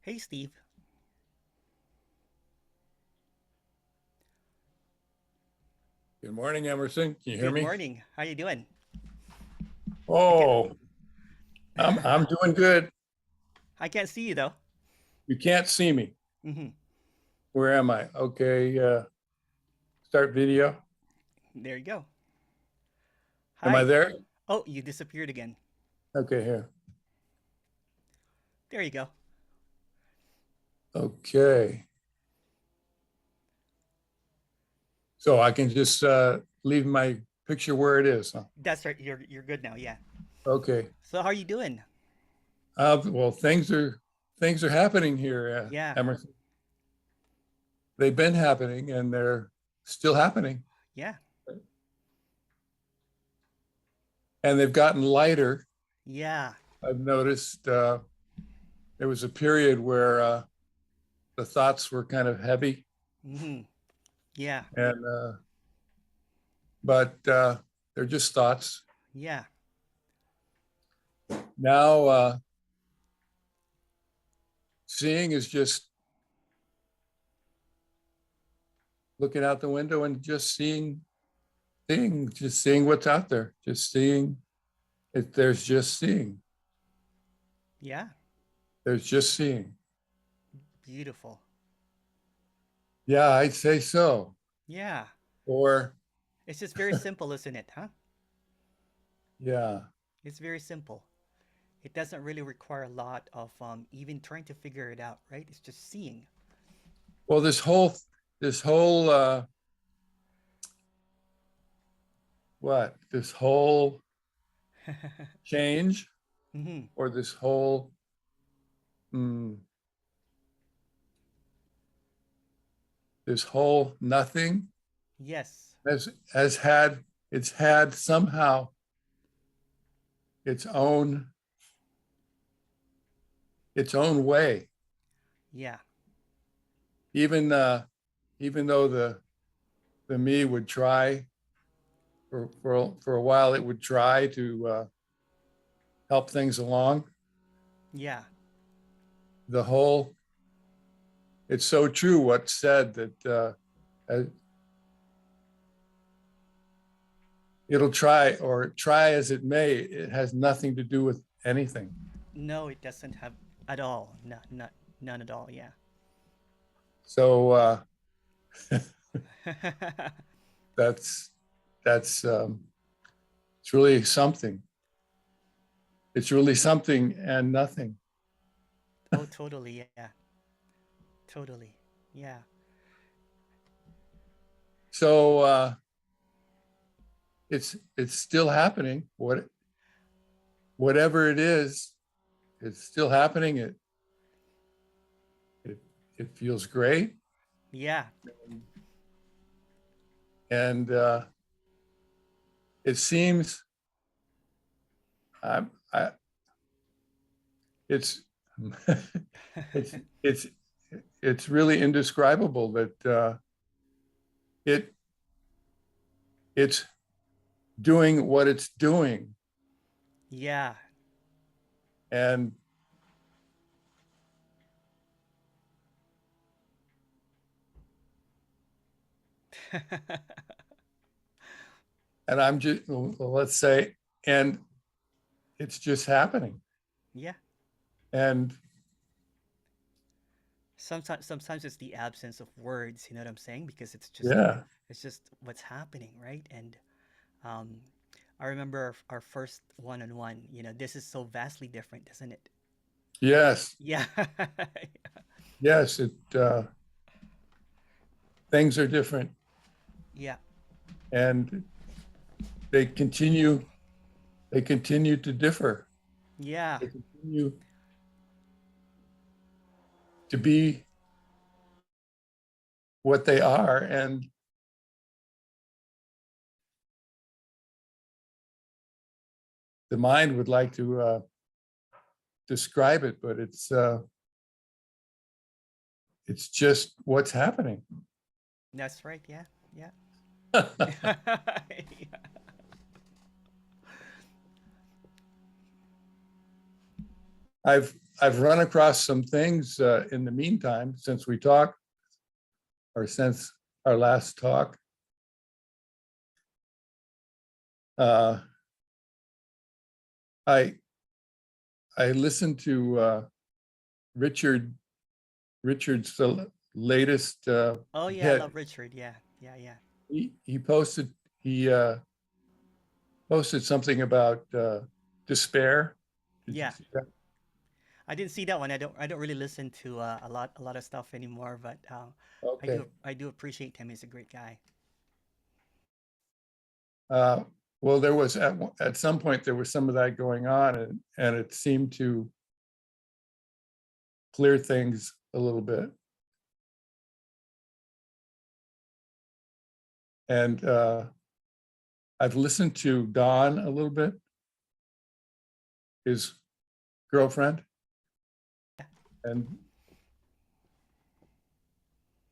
Hey, Steve. Good morning, Emerson. Can you hear Good me? morning. How you doing? I can't. Oh, I'm doing good. I can't see you though. You can't see me. Hmm. Where am I? Okay, start video. There you go. Am I Hi. there? Oh, you disappeared again. Okay, here. There you go. Okay. So I can just leave my picture where it is, huh? That's right. You're good now. Yeah. Okay. So how are you doing? Well, things are happening here, Yeah. Emerson. They've been happening and they're still happening. Yeah. And they've gotten lighter. Yeah. I've noticed there was a period where the thoughts were kind of heavy Hmm. Yeah. and but they're just thoughts. Yeah. Now, seeing is just looking out the window and just seeing what's out there, just seeing it. There's just seeing. Yeah. There's just seeing. Beautiful. Yeah, I'd say so. Yeah. Or, It's just very simple, isn't it? Huh? yeah. It's very simple. It doesn't really require a lot of even trying to figure it out, right? It's just seeing. Well, this whole this whole change Hmm. or this whole mm, this whole nothing Yes. has had it's had somehow its own way. Yeah. Even even though the me would try for a while, it would try to help things along. Yeah. The whole it's so true what's said that uh, it'll try or try as it may. It has nothing to do with anything. No, it doesn't have at all. No, not none at all. Yeah. So that's that's it's really something. It's really something and nothing. Oh, totally. Yeah. Totally. Yeah. So it's still happening. Whatever it is, it's still happening. It it feels great, Yeah. and it seems I it's it's it's it's really indescribable that it it's doing what it's doing, Yeah. and I'm just let's say, and it's just happening, Yeah. and Sometimes it's the absence of words, you know what I'm saying? Because yeah, it's just what's happening, right? And um I remember our first one-on-one, this is so vastly different, isn't it? yes, Yeah. yes, it things are different, Yeah. and they continue they continue to differ. Yeah. They continue to be what they are, and the mind would like to describe it, but it's just what's happening. That's right. Yeah. Yeah. I've I've run across some things in the meantime since we talked, or since our last talk. I I listened to Richard Richard's latest Oh yeah, I hit. love Richard. Yeah, yeah, yeah, He posted he posted something about despair. Did you yeah. see that? I didn't see that one. I don't really listen to a lot of stuff anymore, but Okay. I do appreciate him. He's a great guy. Uh, well, there was at some point there was some of that going on, and it seemed to clear things a little bit. And I've listened to Dawn a little bit, his girlfriend, and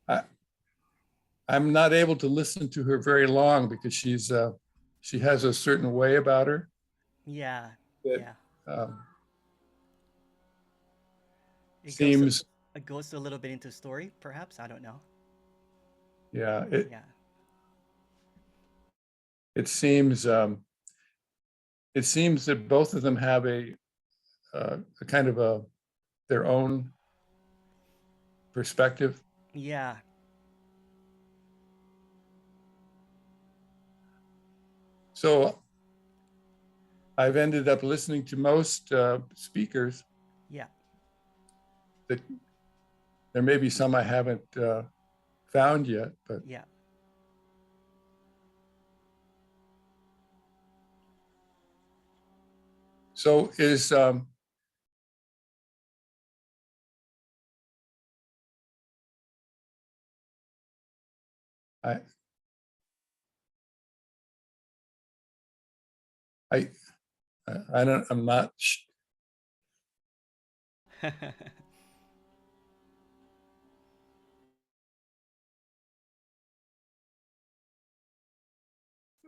I, I'm not able to listen to her very long because she has a certain way about her Yeah, that yeah. um, It goes seems, it goes a little bit into story, perhaps. I don't know. yeah, Yeah, it seems it seems that both of them have a kind of a their own perspective. yeah, So I've ended up listening to most speakers. yeah, That there may be some I haven't found yet, but yeah. so is I I I don't I'm not.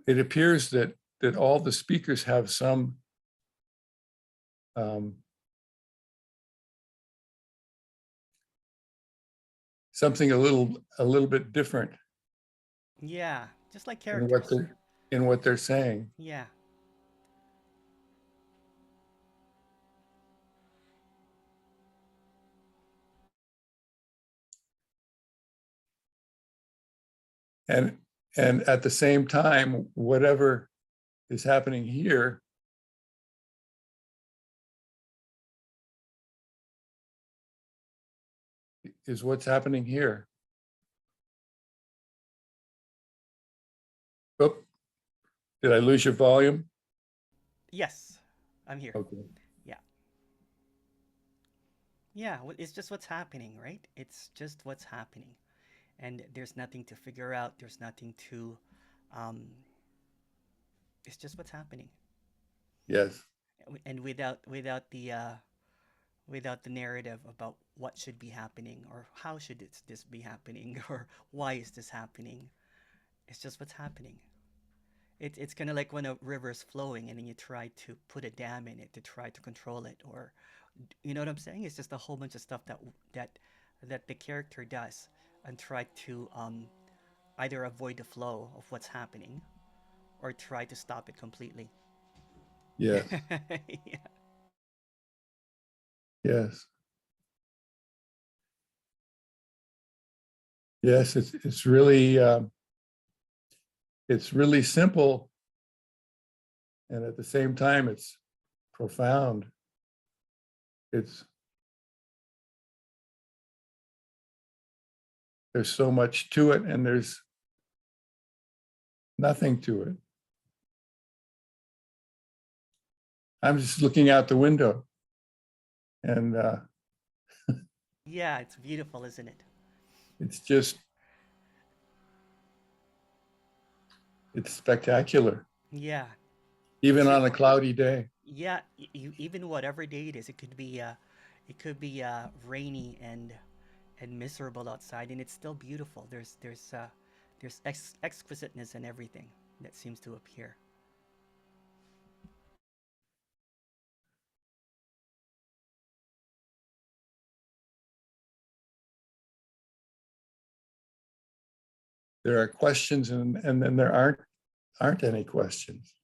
It appears that all the speakers have um, something a little bit different Yeah, just like in what characters. they're saying. Yeah, And at the same time, whatever is happening here is what's happening here. Oh, did I lose your volume? yes, I'm here. Okay. Yeah, yeah. It's just what's happening, right? It's just what's happening, and there's nothing to figure out. There's nothing to. Um, it's just what's happening, Yes. and without the narrative about what should be happening or how should this be happening or why is this happening. It's just what's happening. It's kind of like when a river is flowing and then you try to put a dam in it to try to control it, or you know what I'm saying? It's just a whole bunch of stuff that that the character does and try to either avoid the flow of what's happening or try to stop it completely. Yes. Yeah. Yes. Yes. It's really simple, and at the same time, it's profound. It's there's so much to it, and there's nothing to it. I'm just looking out the window, and Yeah, it's beautiful, isn't it? it's just it's spectacular, Yeah. even It's on a cloudy day. yeah, even whatever day it is, it could be rainy and miserable outside, and it's still beautiful. There's exquisiteness in everything that seems to appear. there are questions, and then there aren't any questions.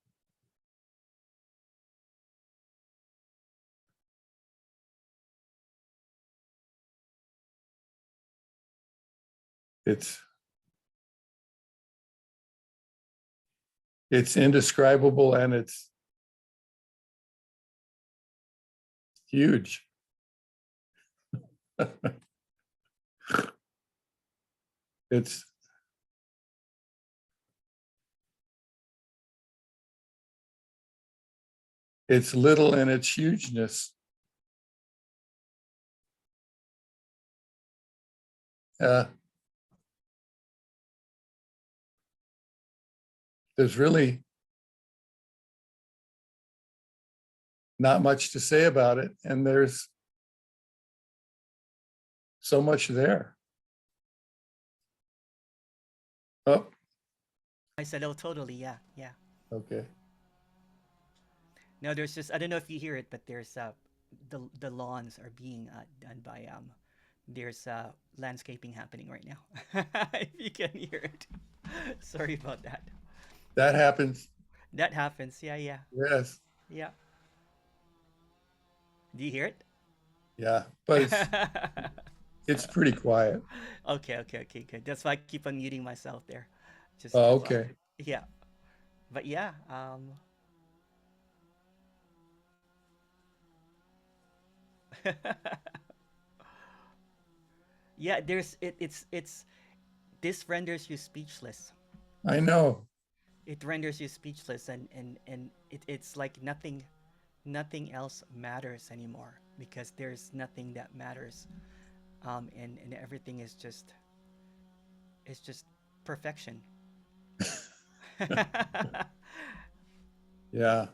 It's indescribable, and it's huge. It's little in its hugeness. There's really not much to say about it, and there's so much there. Oh, I said, oh, totally. Yeah, yeah. okay. No, there's just, I don't know if you hear it, but there's the lawns are being done by there's landscaping happening right now. If you can hear it. Sorry about that. That happens. That happens. Yeah, yeah, Yes. yeah. Do you hear it? Yeah. But it's pretty quiet. Okay, okay, okay, good. That's why I keep on muting myself there. Just Oh, 'cause, okay. yeah. But yeah, yeah, it's this renders you speechless. I know. It renders you speechless, and it's like nothing else matters anymore because there's nothing that matters. And everything is just it's just perfection. Yeah.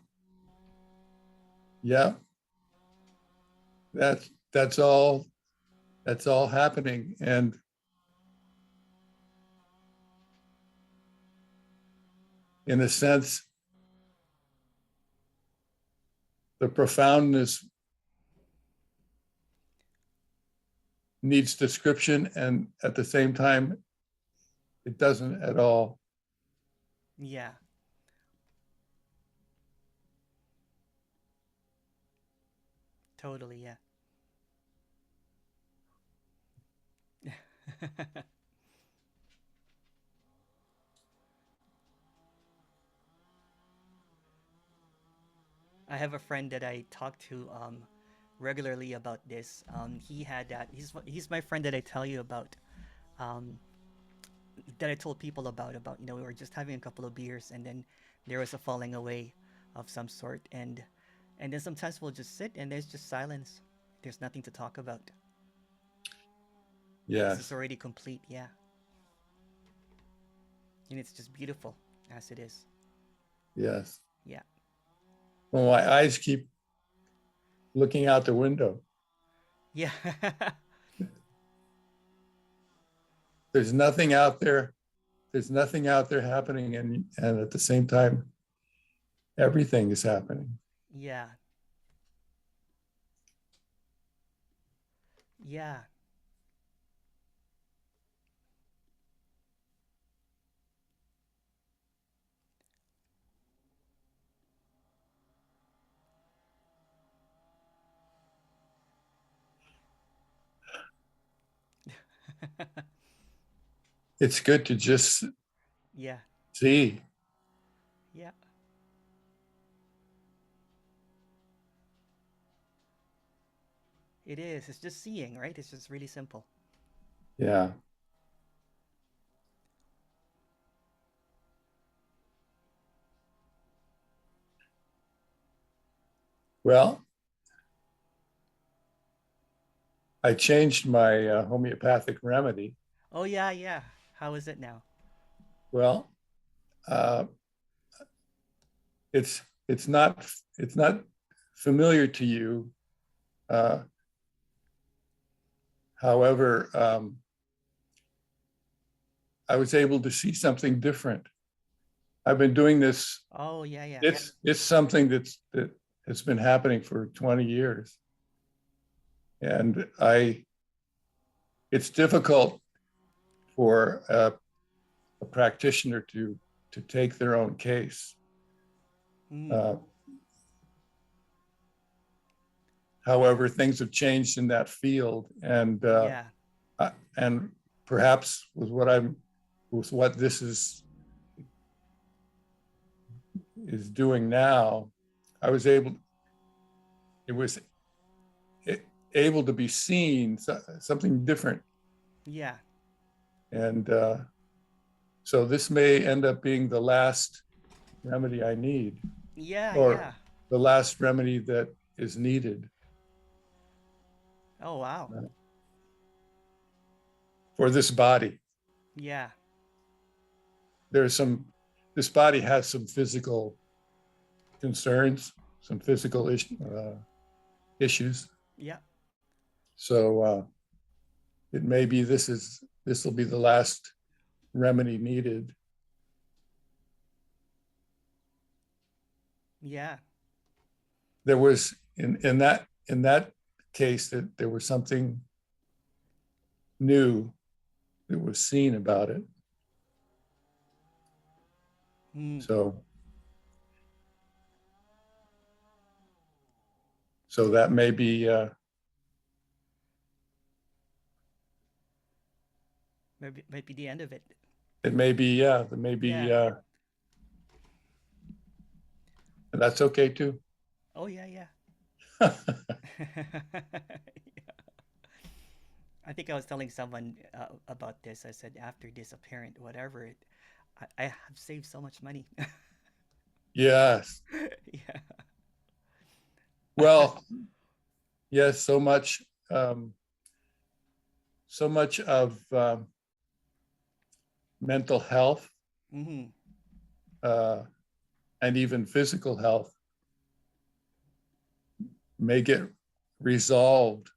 Yeah. That's all happening. And in a sense, the profoundness needs description, and at the same time, it doesn't at all. Yeah, totally, yeah. I have a friend that I talk to regularly about this. He had that. He's my friend that I tell you about. Um, that I told people about. We were just having a couple of beers, and then there was a falling away of some sort, and then sometimes we'll just sit and there's just silence. There's nothing to talk about because it's Yes. already complete. Yeah, and it's just beautiful as it is. Yes. Yeah. Well, my eyes keep looking out the window. Yeah. There's nothing out there. There's nothing out there happening, and at the same time, everything is happening. Yeah. Yeah. It's good to just Yeah. see. Yeah. It is. It's just seeing, right? It's just really simple. Yeah. Well, I changed my homeopathic remedy. Oh yeah, yeah. How is it now? Well, uh, it's it's not it's not familiar to you. Uh, However, I was able to see something different. I've been doing this. Oh yeah, yeah. It's something that has been happening for 20 years, and it's difficult for a practitioner to take their own case. Mm. However, things have changed in that field, Yeah. and perhaps with what this is doing now, I was able. It was able to be seen, something different, Yeah. and so this may end up being the last remedy I need, Yeah. or Yeah. the last remedy that is needed Oh, wow. for this body. Yeah. This body has some physical concerns, some physical issues. Yeah. So it may be this will be the last remedy needed. Yeah. There was in that case that there was something new that was seen about it. Mm. So that may be Maybe might be the end of it. it may be it may be Yeah. and that's okay too. Oh, yeah. Yeah. I think I was telling someone about this. I said after this apparent whatever, I have saved so much money. Yes. Yeah. Well, yes, um, so much of mental health Mm-hmm. uh, and even physical health may get resolved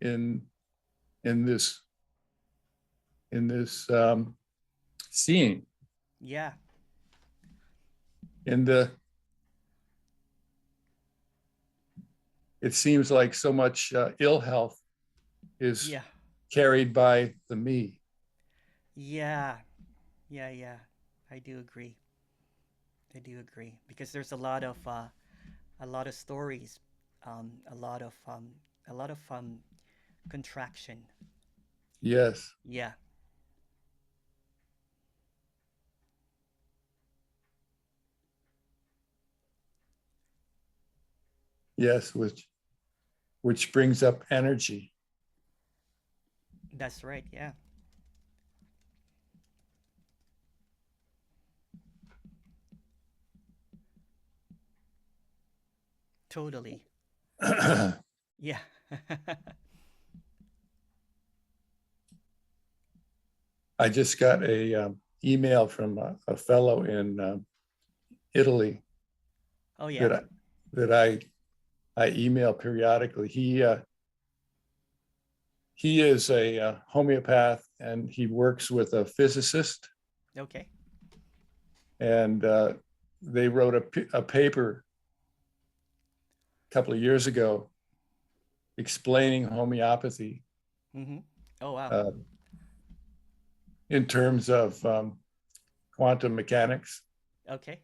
in in this seeing Yeah. in the it seems like so much ill health is Yeah. carried by the me. Yeah. Yeah. Yeah. I do agree. I do agree because there's a lot of stories, um, a lot of um, a lot of contraction. Yes, Yeah. yes, which brings up energy. That's right. Yeah. Totally. Yeah. I just got a email from a fellow in Italy Oh, yeah. that I email periodically. He is a homeopath, and he works with a physicist, Okay. and they wrote a paper a couple of years ago explaining homeopathy Mm-hmm. Oh, wow. uh, in terms of quantum mechanics. Okay.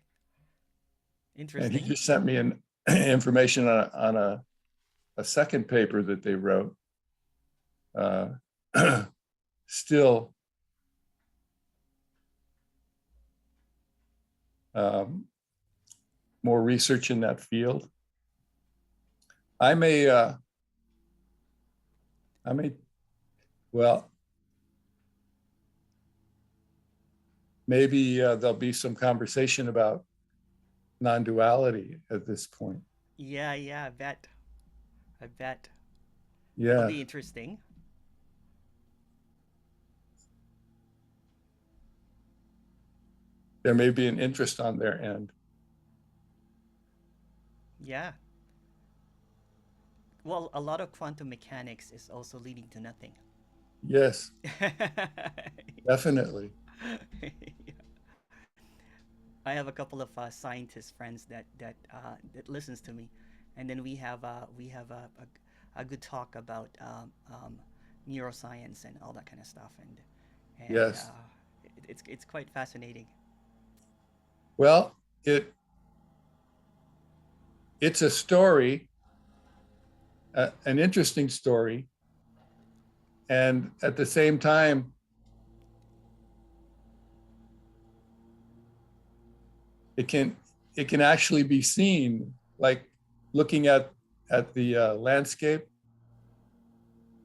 And he Interesting. just sent me an information on a second paper that they wrote. Uh, still um, more research in that field. I may, I may, well, maybe there'll be some conversation about non-duality at this point. Yeah. Yeah. I bet. I bet. It'll Yeah, be interesting. there may be an interest on their end. Yeah. Well, a lot of quantum mechanics is also leading to nothing. Yes, definitely. I have a couple of scientist friends that listens to me, and then we have a good talk about neuroscience and all that kind of stuff, and Yes, it's quite fascinating. Well, it's a story, an interesting story, and at the same time, it can actually be seen, like looking at the landscape.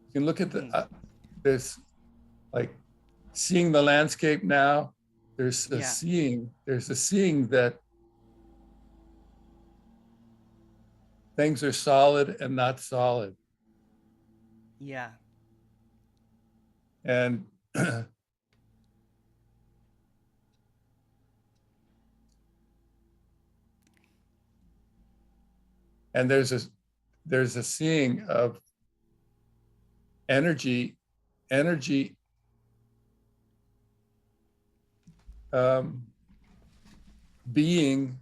You can look at the Mm, there's like seeing the landscape now. yeah, There's a seeing that things are solid and not solid, yeah, and and there's a seeing of energy um, being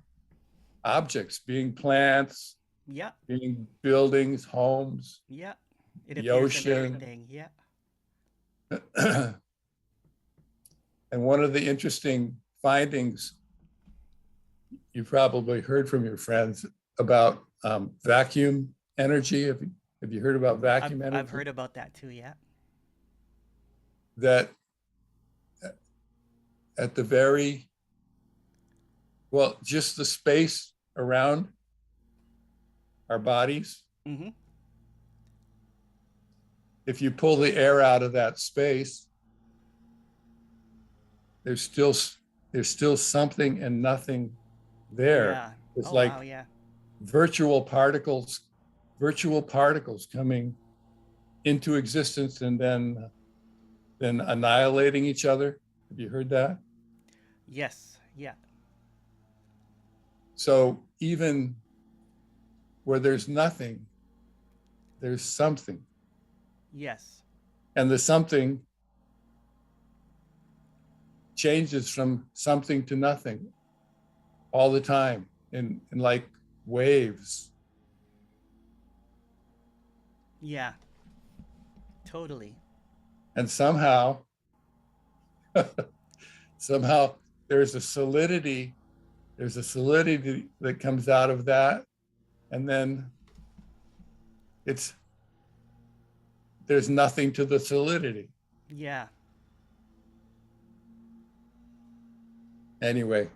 objects, being plants, yeah, being buildings, homes, yeah. It the appears in ocean. everything. Yeah. And one of the interesting findings you probably heard from your friends about vacuum energy. Have you heard about vacuum I've energy? heard about that too. Yeah. That at the very, well, just the space around our bodies, Mm-hmm. if you pull the air out of that space, there's still there's still something and nothing there. Yeah. It's Oh wow. like Yeah. virtual particles, virtual particles coming into existence and then annihilating each other. Have you heard that? Yes. Yeah. So even where there's nothing, there's something. Yes. And the something changes from something to nothing all the time in like waves. Yeah. Totally. And somehow there's a solidity, that comes out of that. And then it's there's nothing to the solidity. Yeah. Anyway,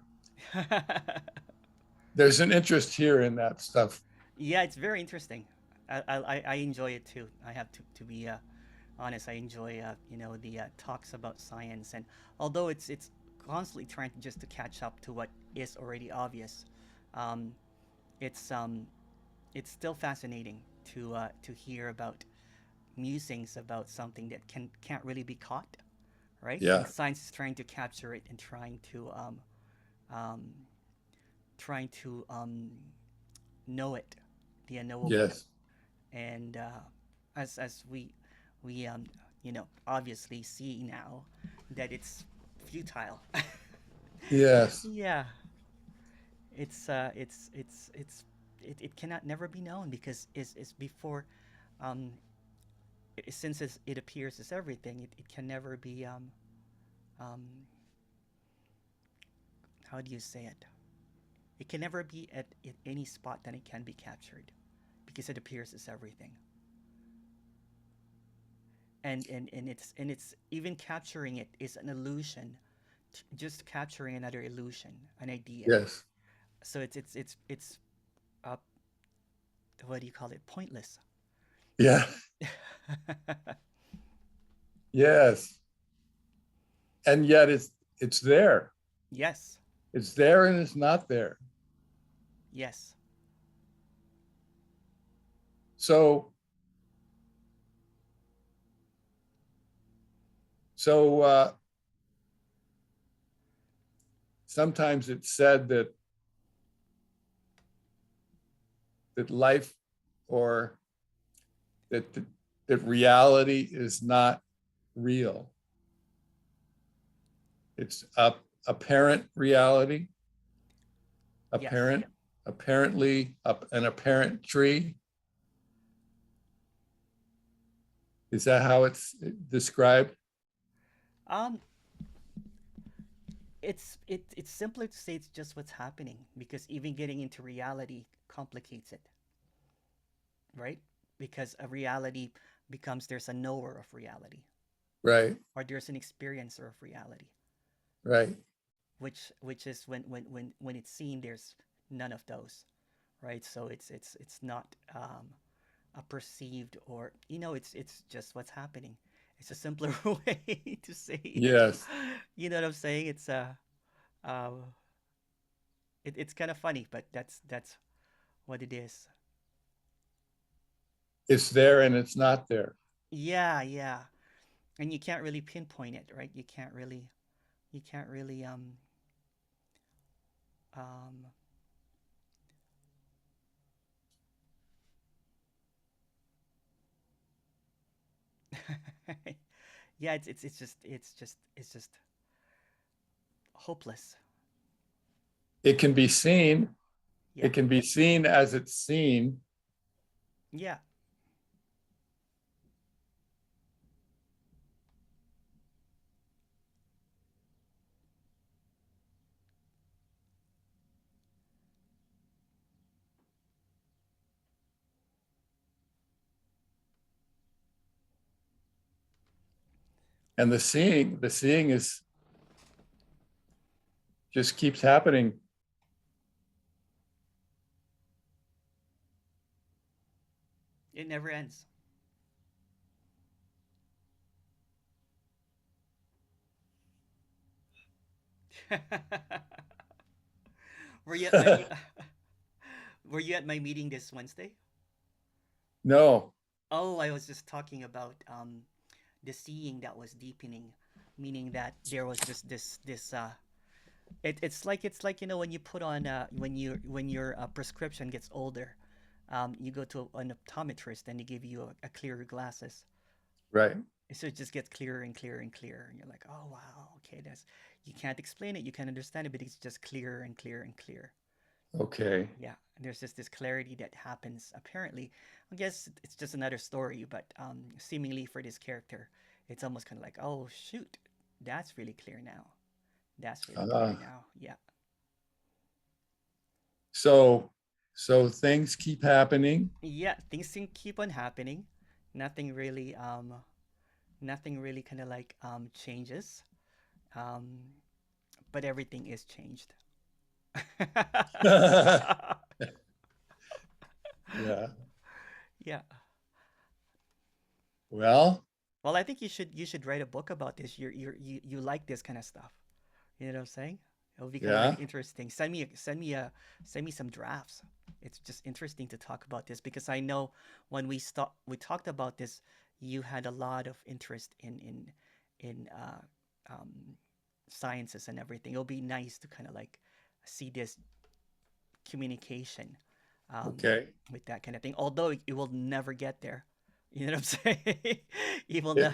there's an interest here in that stuff. Yeah. It's very interesting. I enjoy it too. I have to be honest. I enjoy the talks about science, and although it's constantly trying to just to catch up to what is already obvious, um, it's um it's still fascinating to hear about musings about something that can't really be caught, right? And Yeah. science is trying to capture it and um, trying to know it, the unknowable, Yes. and as we obviously see now that it's futile. Yes. Yeah, it cannot never be known because is before um, since it appears as everything, it can never be um, how do you say it? It can never be at any spot that it can be captured because it appears as everything. And it's even capturing it is an illusion, just capturing another illusion, an idea. Yes. So it's uh, what do you call it? Pointless. Yeah. Yes. And yet it's there. Yes. It's there and it's not there. Yes. So so sometimes it's said that life or that reality is not real. It's apparent reality, Yes. apparent, apparently an apparent tree. Is that how it's described? Um, it's simpler to say it's just what's happening, because even getting into reality complicates it, right? Because a reality becomes, there's a knower of reality, Right. or there's an experiencer of reality, Right. which is when it's seen, there's none of those, right? So it's not a perceived, or it's just what's happening. It's a simpler way to say it. Yes. You know what I'm saying? Uh, it's kind of funny, but that's what it is. It's there and it's not there. Yeah, yeah. And you can't really pinpoint it, right? You can't really um yeah, it's just hopeless. It can be seen. Yeah. It can be seen as it's seen. Yeah. And the seeing is just keeps happening. It never ends. Were you at my me- were you at my meeting this Wednesday? No. Oh, I was just talking about the seeing that was deepening, meaning that there was just this it's like when you put on when your prescription gets older, you go to an optometrist and they give you a clearer glasses. Right. So it just gets clearer and clearer and clearer, and you're like, oh wow, okay, that's, you can't explain it, you can't understand it, but it's just clearer and clearer and clearer. Okay. Yeah, and there's just this clarity that happens. Apparently, I guess it's just another story, but seemingly for this character, it's almost kind of like, oh shoot, that's really clear now. That's really clear Uh, now. Yeah. so so things keep happening. Yeah, things can keep on happening. Nothing really nothing really kind of like changes. Um but everything is changed. Yeah. Yeah. Well, Well, I think you should write a book about this. You like this kind of stuff. You know what I'm saying? It'll be kind of really yeah. interesting. Send me some drafts. It's just interesting to talk about this, because I know when we talked about this, you had a lot of interest in um, sciences and everything. It'll be nice to kind of like see this communication um, Okay. with that kind of thing. Although it will never get there. You know what I'm saying? it will not. It,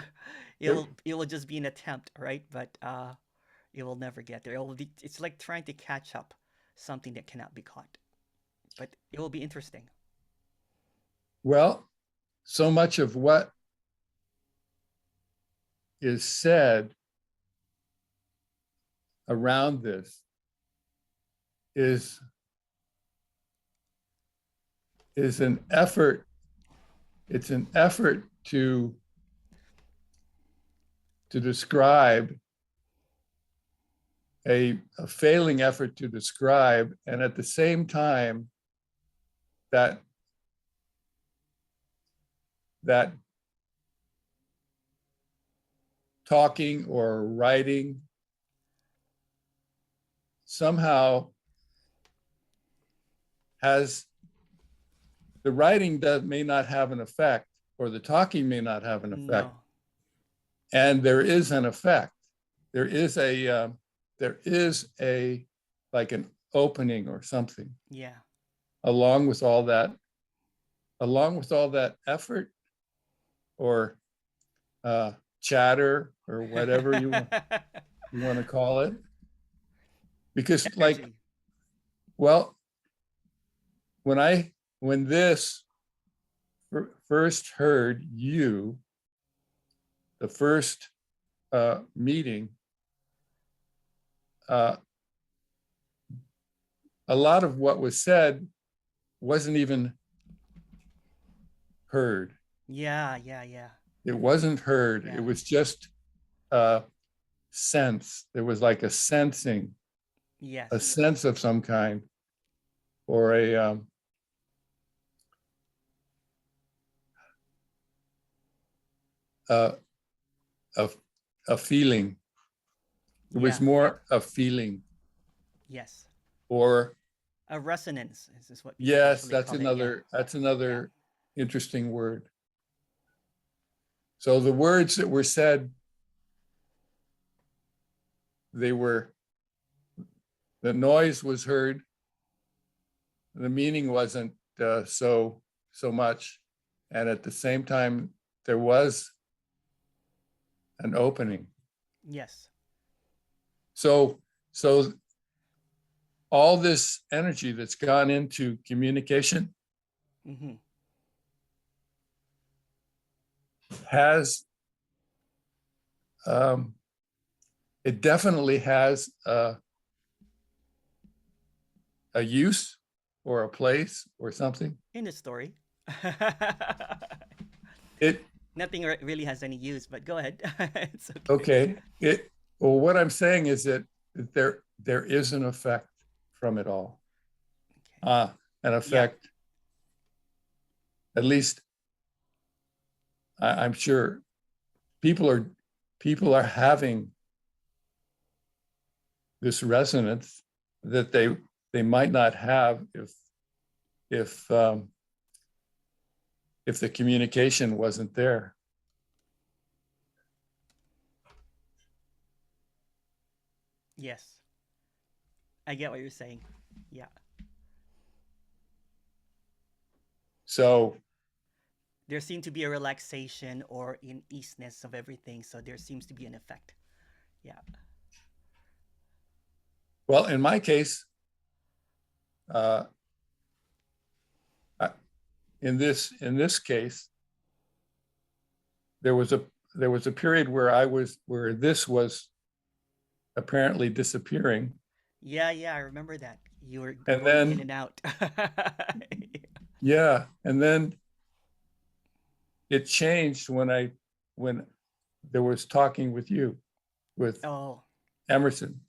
It it will. It will just be an attempt, right? But it will never get there. It will be. It's like trying to catch up something that cannot be caught. But it will be interesting. well, so much of what is said around this is is an effort. It's an effort to describe a failing effort to describe, and at the same time that that talking or writing somehow has the writing that may not have an effect, or the talking may not have an effect, No. and there is an effect. There is a like an opening or something Yeah. along with all that, along with all that effort or uh, chatter or whatever you want to call it. Because like, Energy. well, when I when this first heard you, the first meeting, uh, a lot of what was said wasn't even heard. Yeah, yeah, yeah, It wasn't heard. yeah. It was just sense. There was like a sensing, a Yes. sense of some kind, or a, a, a feeling. It was Yeah. more a feeling, Yes. or A resonance is what people yes, usually call it. Yeah. that's Yeah. another interesting word. So the words that were said, they were, the noise was heard, the meaning wasn't so much, and at the same time there was an opening. Yes. So all this energy that's gone into communication Mm-hmm. has it definitely has a use or a place or something. In the story. It Nothing really has any use, but go ahead. It's okay. okay. It well, what I'm saying is that there is an effect from it all. Okay. An Yeah. effect, at least I'm sure people are people are having this resonance that they might not have if if the communication wasn't there. Yes. I get what you're saying. Yeah. So There seemed to be a relaxation or in easiness of everything, so there seems to be an effect. Yeah. well, in my case, uh, in this case, there was a period where where this was apparently disappearing, Yeah, yeah, I remember that. You were and going in then and out. yeah, and then it changed when there was talking with you with Oh, Emerson.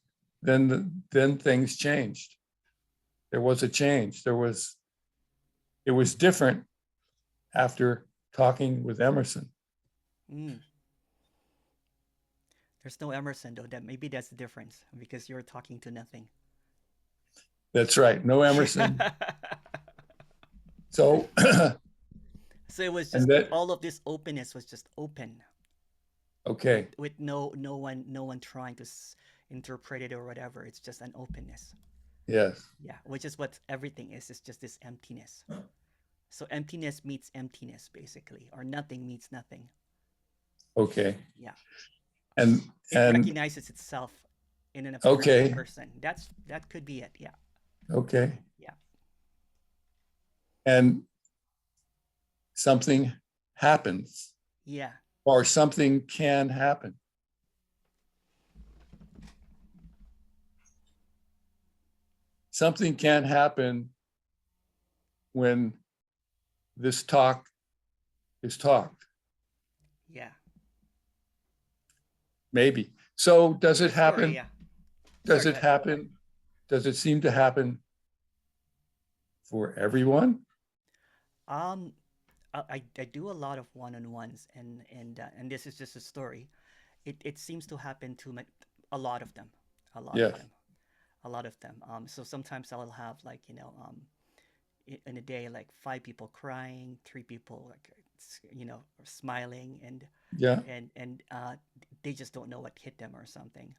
Then things changed. There was a change. It was different after talking with Emerson. mm. There's no Emerson though. That maybe that's the difference because you're talking to nothing. That's right. No Emerson. So So it was and just that all of this openness was just open okay. with no one trying to interpret it or whatever. It's just an openness. Yes. Yeah, which is what everything is. It's just this emptiness. So emptiness meets emptiness basically, or nothing meets nothing. Okay. Yeah. And It and recognizes itself in an abstract okay. person. That could be it. Yeah. Okay. Yeah. And something happens Yeah. or something can happen. Something can happen when this talk is talked. Yeah. Maybe. So does In it the story, happen? yeah. Does Sorry, go it ahead. happen? Does it seem to happen for everyone? Um, I do a lot of one-on-ones, and this is just a story. It seems to happen to a lot of them, a lot of Yes. them, a lot of them. So sometimes I'll have like in a day like five people crying, three people like smiling, Yeah. and they just don't know what hit them or something.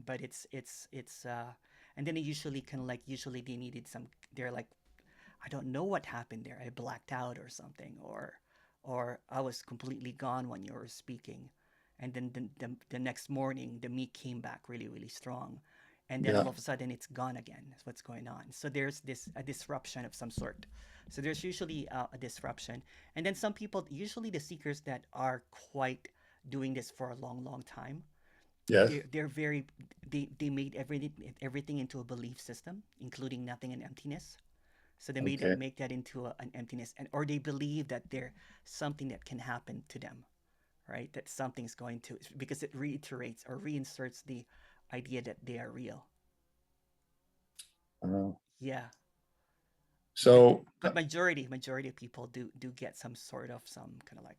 But it's and then they usually kind of like usually they needed some. They're like, I don't know what happened there. I blacked out or something, or I was completely gone when you were speaking, and then the next morning the me came back really strong, and then Yeah. all of a sudden it's gone again. That's what's going on. So there's this a disruption of some sort. So there's usually a disruption, and then some people, usually the seekers that are quite doing this for a long time, Yes. They're very they made everything into a belief system, including nothing and emptiness. So they made Okay. make that into an emptiness, and or they believe that they're something that can happen to them, right? That something's going to, because it reiterates or reinserts the idea that they are real. Uh, Yeah, but so, majority of people do get some sort of some kind of like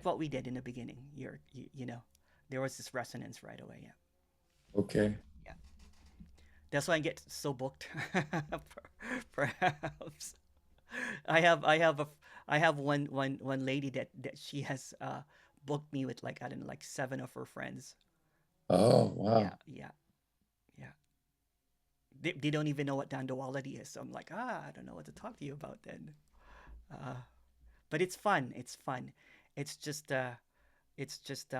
what we did in the beginning. You know, there was this resonance right away. Yeah, okay. yeah. That's why I get so booked. Perhaps I have a I have one lady that she has booked me with, like, I don't know, like seven of her friends. Oh, Yeah, wow. yeah, yeah. They don't even know what Nonduality is. So I'm like, I don't know what to talk to you about then. Uh, but it's fun. It's fun. It's just it's just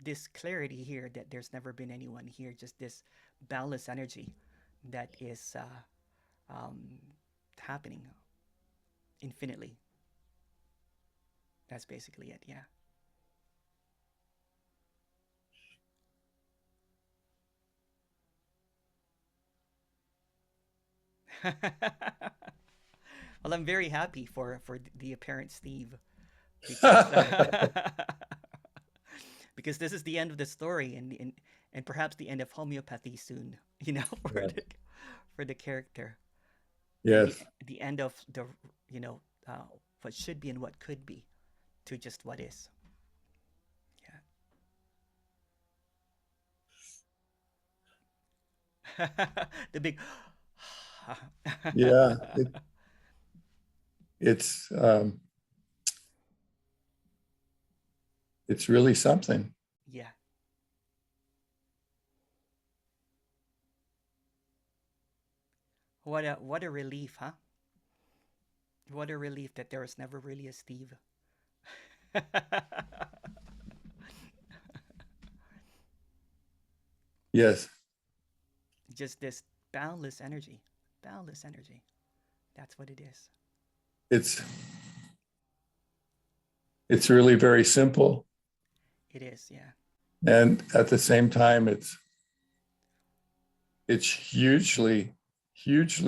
this clarity here that there's never been anyone here. Just this boundless energy that is happening infinitely. That's basically it. Yeah. Well, I'm very happy for the apparent Steve, because because this is the end of the story, and perhaps the end of homeopathy soon. You know, Yes. for the character, the Yes. the end of the, you know, what should be and what could be to just what is. Yeah. The big. Yeah. It's it's really something. Yeah. What a relief, huh? What a relief that there was never really a Steve. Yes. Just this boundless energy. Boundless energy. That's what it is. It's it's really very simple, It is, yeah. and at the same time, it's hugely huge.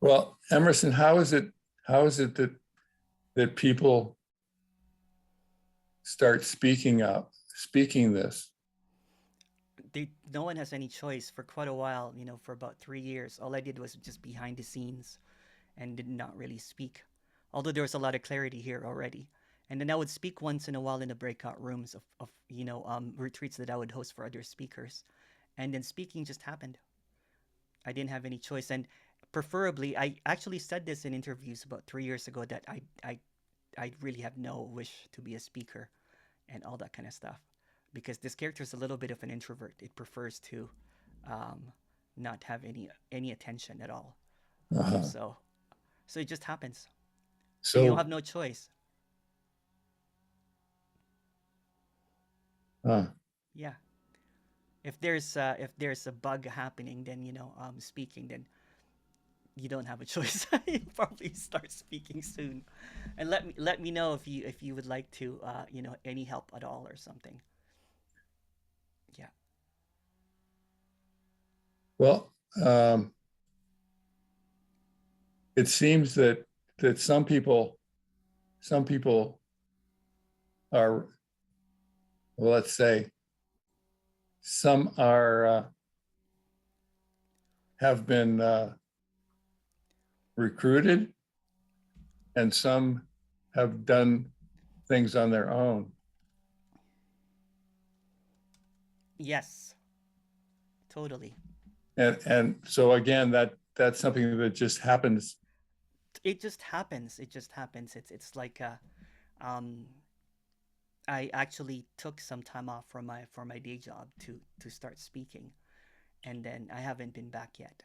Well, Emerson, how is it that people start speaking this? No one has any choice for quite a while, you know, for about 3 years. All I did was just behind the scenes and did not really speak. Although there was a lot of clarity here already. And then I would speak once in a while in the breakout rooms of retreats that I would host for other speakers. And then speaking just happened. I didn't have any choice. And preferably, I actually said this in interviews about 3 years ago, that I really have no wish to be a speaker and all that kind of stuff, because this character is a little bit of an introvert. It prefers to um, not have any attention at all. Um, Uh-huh. so so it just happens. So you don't So, have no choice. uh, Yeah. If there's a bug happening, then, speaking, then you don't have a choice. You probably start speaking soon, and let me know if you would like to, any help at all or something. Yeah. well, it seems that some people are, well, let's say, some are have been recruited, and some have done things on their own. Yes. Totally. And so again, that's something that just happens. It just happens. It just happens. It's like um, I actually took some time off from my day job to start speaking, and then I haven't been back yet.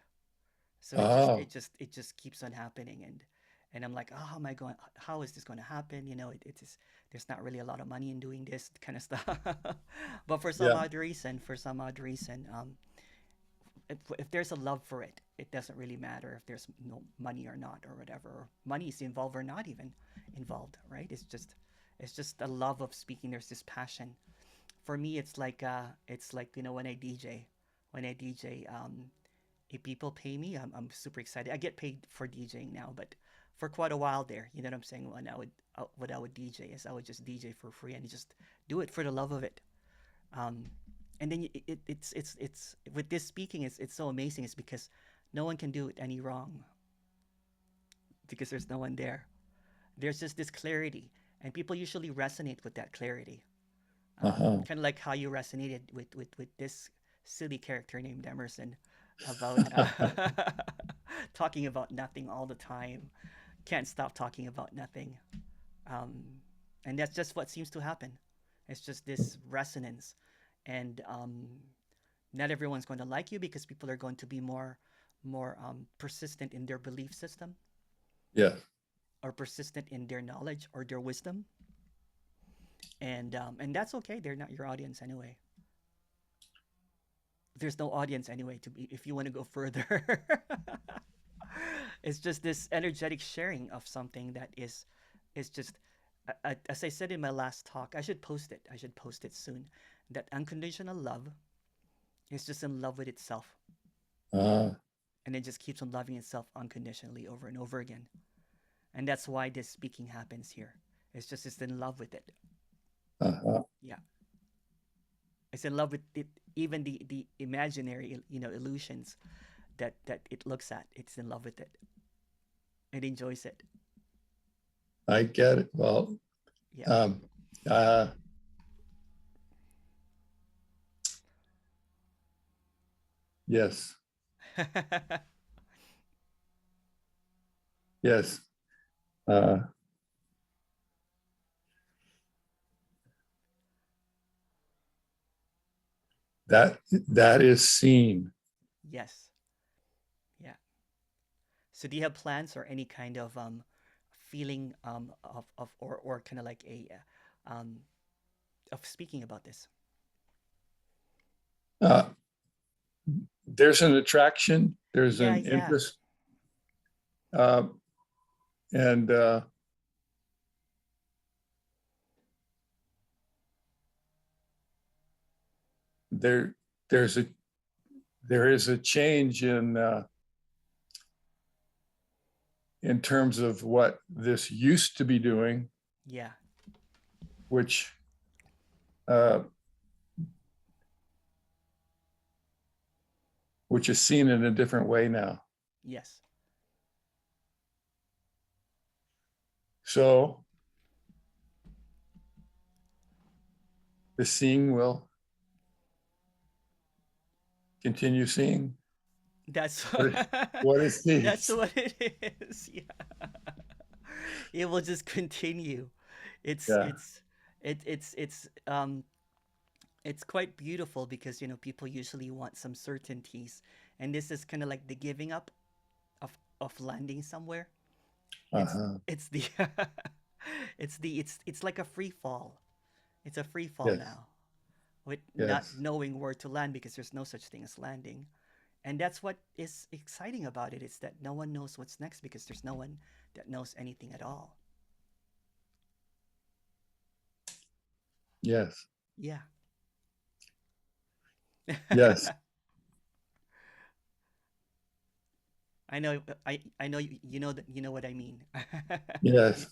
So Oh, it just keeps on happening, and I'm like, oh, how am I going? How is this going to happen? It is. There's not really a lot of money in doing this kind of stuff. But Yeah. for some odd reason, if there's a love for it, it doesn't really matter if there's no money or not or whatever. Or money is involved or not even involved, right? It's just a love of speaking. There's this passion. For me, it's like when I DJ, if people pay me, I'm super excited. I get paid for DJing now, but for quite a while there, you know what I'm saying? When what I would DJ is I would just DJ for free and just do it for the love of it. Um, and then it's with this speaking, it's so amazing. It's because no one can do it any wrong because there's no one there. There's just this clarity, and people usually resonate with that clarity. Uh-huh. Kind of like how you resonated with this silly character named Emerson about talking about nothing all the time. Can't stop talking about nothing. Um, and that's just what seems to happen. It's just this resonance. And not everyone's going to like you because people are going to be more persistent in their belief system Yeah. or persistent in their knowledge or their wisdom. And that's okay. They're not your audience anyway. There's no audience anyway to be if you want to go further. It's just this energetic sharing of something that is just as I said in my last talk. I should post it soon. That unconditional love is just in love with itself, Uh, and it just keeps on loving itself unconditionally over and over again. And that's why this speaking happens here. It's in love with it. uh-huh. Yeah, it's in love with it. Even the imaginary illusions that it looks at. It's in love with it. It enjoys it. I get it. Well, Yeah. um, uh, yes, yes. Uh, that is seen. Yes. Yeah. So do you have plans or any kind of feeling of or kind of like a of speaking about this? Uh, there's an attraction. There's Yeah, an yeah. interest, uh, and there there's a there is a change in terms of what this used to be doing, Yeah. which uh, which is seen in a different way now. Yes. So the seeing will continue seeing. That's What is that's these? what it is. Yeah. It will just continue. It's Yeah. it's it's quite beautiful because people usually want some certainties, and this is kind of like the giving up of landing somewhere. It's Uh-huh. it's the it's like a free fall. It's a free fall Yes. now with not Yes. knowing where to land because there's no such thing as landing. And that's what is exciting about it is that no one knows what's next because there's no one that knows anything at all. Yes. Yeah. Yes. I know you know that you know what I mean. Yes.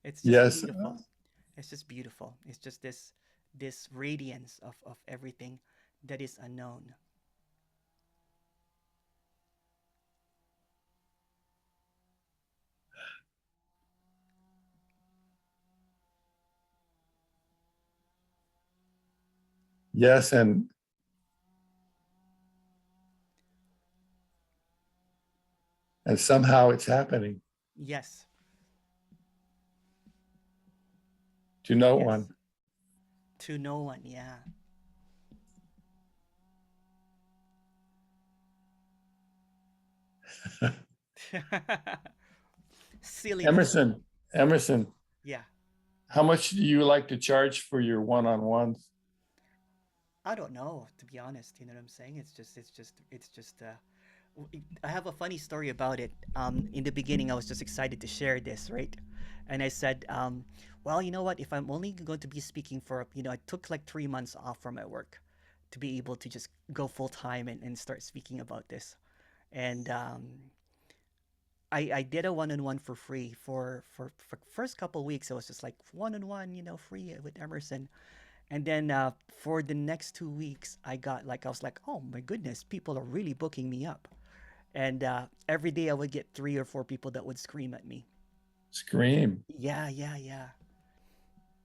It's just Yes. beautiful. It's just beautiful. It's just this radiance of everything that is unknown. Yes. And somehow it's happening Yes. to no Yes. one. To no one, yeah. Silliness. Emerson, Emerson, Yeah. how much do you like to charge for your one-on-ones? I don't know, to be honest. You know what I'm saying? It's just. I have a funny story about it. In the beginning, I was just excited to share this, right? And I said, well, you know what? If I'm only going to be speaking for, I took like 3 months off from my work to be able to just go full time and start speaking about this. And I did a one-on-one for free for first couple weeks. It was just like one-on-one, free with Emerson. And then for the next 2 weeks, I was like, oh my goodness, people are really booking me up. And every day I would get 3 or 4 people that would scream at me. Scream. Yeah, yeah, yeah.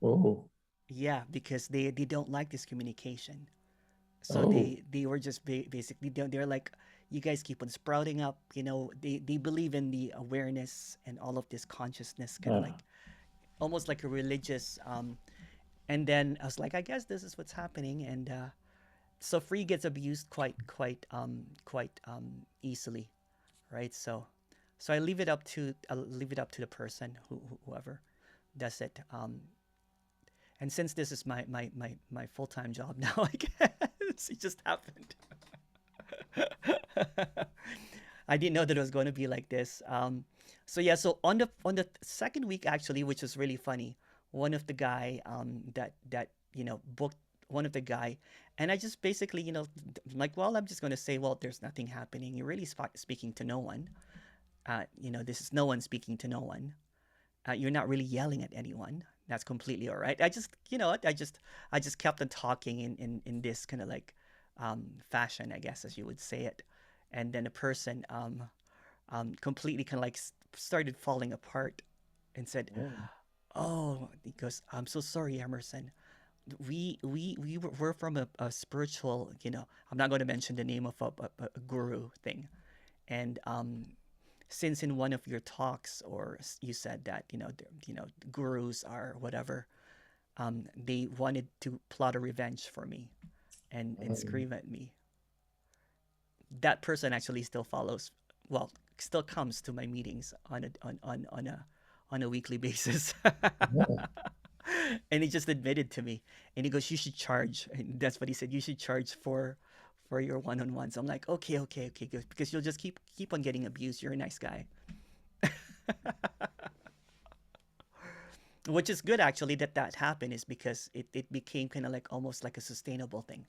Oh, Yeah, because they don't like this communication. So oh. they were just basically they're like, you guys keep on sprouting up. They believe in the awareness and all of this consciousness, kind of Uh, like almost like a religious. And then I was like, I guess this is what's happening. And so free gets abused quite easily, right? So I leave it up to the person whoever does it. And since this is my full time job now, I guess it just happened. I didn't know that it was going to be like this. So yeah, so on the second week actually, which was really funny, one of the guy that booked one of the guy, and I just basically like, well, I'm just going to say, well, there's nothing happening. You're really speaking to no one. This is no one speaking to no one. You're not really yelling at anyone. That's completely all right. I just, what? I just kept on talking in this kind of like fashion, I guess, as you would say it. And then a person completely kind of like started falling apart and said, oh, "Oh," he goes, "I'm so sorry, Emerson. We're from a spiritual, I'm not going to mention the name of a guru thing, and since in one of your talks or you said that gurus are whatever, they wanted to plot a revenge for me and scream at me. That person actually still follows, well, still comes to my meetings on a weekly basis. oh. And he just admitted to me, and he goes, you should charge. And that's what he said, you should charge for your one-on-ones. I'm like, okay, okay, okay, good, because you'll just keep on getting abused. You're a nice guy. Which is good actually that happened, is because it became kind of like almost like a sustainable thing.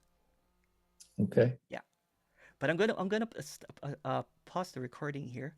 Okay. Yeah. But I'm gonna pause the recording here.